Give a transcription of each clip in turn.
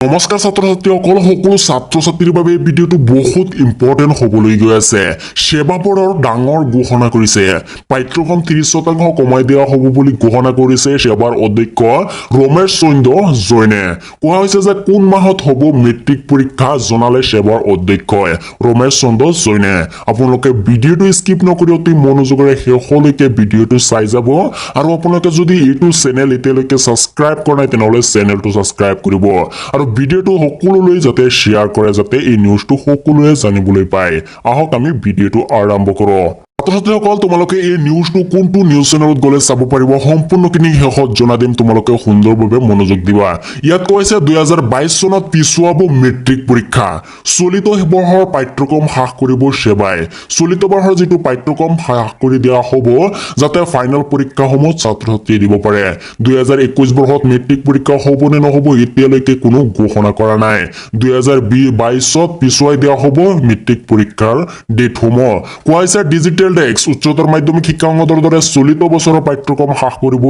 নমস্কাৰ ছাত্ৰ ছাত্ৰীসকল সকলো ছাত্ৰ ছাত্ৰীৰ বাবে ভিডিঅ'টো বহুত ইম্পৰ্টেণ্ট হ'বলৈ গৈ আছে সেৱা বোৰ্ডৰ ডাঙৰ ঘোষণা কৰিছে পাঠ্যক্ৰম 30% কমাই দিয়া হ'ব বুলি ঘোষণা কৰিছে সেৱাৰ অধ্যক্ষ ৰমেশ চন্দ্ৰ জৈনে কোৱা হৈছে যে কোন মাহত হ'ব মেট্ৰিক পৰীক্ষা জনালে সেৱাৰ অধ্যক্ষই ৰমেশ চন্দ্ৰ জৈনে আপোনালোকে ভিডিঅ'টো স্কিপ নকৰি অতি মনোযোগেৰে শেষলৈকে ভিডিঅ'টো চাই যাব আৰু আপোনালোকে যদি এইটো চেনেল এতিয়ালৈকে সাবস্ক্ৰাইব কৰা নাই তেনেহ'লে চেনেলটো সাবস্ক্ৰাইব কৰিব আৰু ভিডিঅ'টো সকলোলৈ যাতে শেয়াৰ কৰে যাতে এই নিউজটো সকলোৱে জানিবলৈ পায় আহক আমি ভিডিঅ'টো আৰম্ভ কৰোঁ ছাত্ৰ-ছাত্ৰীসকল তোমালোকে এই নিউজটো কোনটো নিউজ চেনেলত গলে চাব পাৰিব সম্পূৰ্ণখিনি শেষত জনা দিম তোমালোকে সুন্দৰভাৱে মনোযোগ দিবা ইয়াত কৈছে 2022 চনত পিছুৱাব মেট্ৰিক পৰীক্ষা চলিত বৰ্ষৰ পাঠ্যক্ৰম হ্ৰাস কৰিব সেৱাই চলিত বৰ্ষৰ যেটো পাঠ্যক্ৰম হ্ৰাস কৰি দিয়া হ'ব যাতে ফাইনেল পৰীক্ষাসমূহ ছাত্ৰ-ছাত্ৰীয়ে দিব পাৰে 2021 বৰ্ষত মেট্ৰিক পৰীক্ষা হ'ব নে নহ'ব এতিয়ালৈকে কোনো ঘোষণা কৰা নাই 2022 ত পিছুৱাই দিয়া হ'ব মেট্ৰিক পৰীক্ষাৰ ডেটসমূহ কোৱাইছে ডিজিটেল উচ্চতৰ মাধ্যমিক শিক্ষা সংসদৰ দৰে চলিত বছৰৰ পাঠ্যক্ৰম হ্ৰাস কৰিব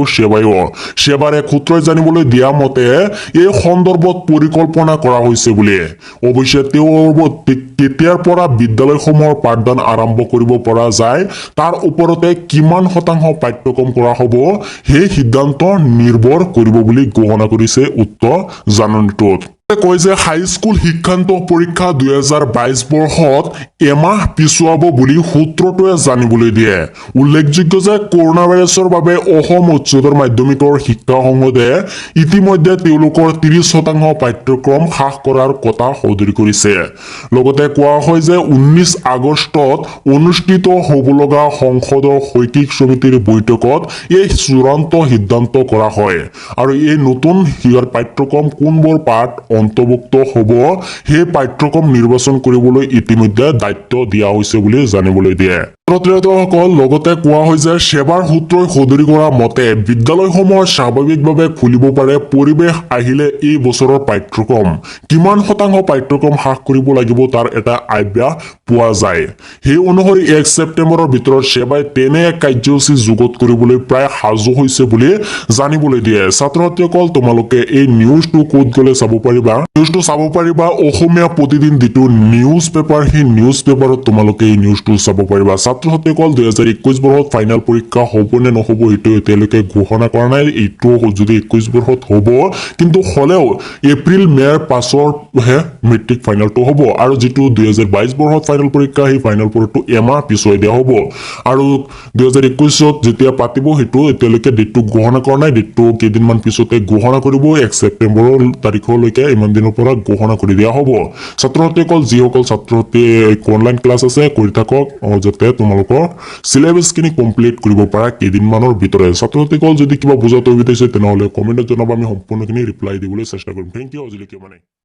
সেৱাৰ এক সূত্ৰই জানিবলৈ দিয়া মতে এই সন্দৰ্ভত পৰিকল্পনা কৰা হৈছে বুলি অৱশ্যে কেতিয়াৰ পৰা বিদ্যালয়সমূহৰ পাঠদান আৰম্ভ কৰিব পৰা যায় তাৰ ওপৰতে কিমান শতাংশ পাঠ্যক্ৰম কৰা হ'ব সেই সিদ্ধান্ত নিৰ্ভৰ কৰিব বুলি ঘোষণা কৰিছে উক্ত জাননীটোত কয় যে হাইস্কুল শিক্ষান্ত পৰীক্ষা 2022 বৰ্ষত এমাহ পিছুৱাব বুলি সূত্ৰটোৱে জানিবলৈ দিয়ে উল্লেখযোগ্য যে কৰোনা ভাইৰাছৰ বাবে অসম উচ্চতৰ মাধ্যমিকৰ শিক্ষা সংসদে ইতিমধ্যে তেওঁলোকৰ 30% পাঠ্যক্ৰম হ্ৰাস কৰাৰ কথা সদৰি কৰিছে লগতে কোৱা হয় যে 19 আগষ্টত অনুষ্ঠিত হ'ব লগা সংসদৰ শৈক্ষিক সমিতিৰ বৈঠকত এই চূড়ান্ত সিদ্ধান্ত কৰা হয় আৰু এই নতুন পাঠ্যক্ৰম কোনবোৰ পাঠ অন্তৰ্ভুক্ত হ'ব সেই পাঠ্যক্ৰম নিৰ্বাচন কৰিবলৈ ইতিমধ্যে দায়িত্ব দিয়া হৈছে বুলি জানিবলৈ দিয়ে ছাত্ৰ-ছাত্ৰীসকল লগতে কোৱা হৈছে সেৱাৰ সূত্ৰই সদৰি কৰা মতে বিদ্যালয়সমূহ স্বাভাৱিকভাৱে খুলিব পাৰে পৰিৱেশ আহিলে এই বছৰৰ পাঠ্যক্ৰম কিমান শতাংশ পাঠ্যক্ৰম হ্ৰাস কৰিব লাগিব তাৰ এটা আইডিয়া পোৱা যায় সেই অনুসৰি 1 ছেপ্টেম্বৰৰ ভিতৰত সেৱাই তেনে এক কাৰ্যসূচী যুগত কৰিবলৈ প্ৰায় সাজু হৈছে বুলি জানিবলৈ দিয়ে ছাত্ৰ-ছাত্ৰীসকল তোমালোকে এই নিউজটো ক'ত গ'লে চাব পাৰিবা নিউজটো চাব পাৰিবা অসমীয়া প্ৰতিদিন যেটো নিউজ পেপাৰ সেই নিউজ পেপাৰত তোমালোকে এই নিউজটো চাব পাৰিবা ছাত্ৰ-ছাত্ৰীসকল 2021 বৰ্ষত ফাইনেল পৰীক্ষা হ'ব নে নহ'ব এইটো এতিয়ালৈকে ঘোষণা কৰা নাই এইটো যদি 21 বৰ্ষত হ'ব কিন্তু হলেও এপ্ৰিল মেৰ পাছৰহে মেট্ৰিক ফাইনেলটো হ'ব আৰু যেটো 2022 বৰ্ষত ফাইনেল পৰীক্ষা সেই ফাইনেল পৰীক্ষাটো এমাহ পিছুৱাই দিয়া হ'ব আৰু 2021 ত যেতিয়া পাতিব সেইটো এতিয়ালৈকে ডেটটো ঘোষণা কৰা নাই ডেটটো কেইদিনমান পিছতে ঘোষণা কৰিব 1 ছেপ্টেম্বৰৰ তাৰিখলৈকে ইমান দিনৰ পৰা ঘোষণা কৰি দিয়া হ'ব ছাত্ৰ-ছাত্ৰীসকল যিসকল ছাত্ৰ-ছাত্ৰী অনলাইন ক্লাছ আছে কৰি থাকক যাতে তোমালোকৰ সিলেবাসখিনি কমপ্লিট কৰিব পৰা কেইদিনমানৰ ভিতৰত ছাত্ৰ-ছাত্ৰীসকল যদি কিবা বুজাত অসুবিধা হৈছে তেনেহ'লে কমেণ্টত জনাবা আমি সম্পূৰ্ণখিনি ৰিপ্লাই দিবলৈ চেষ্টা কৰিম থেংক ইউ আজিলৈকে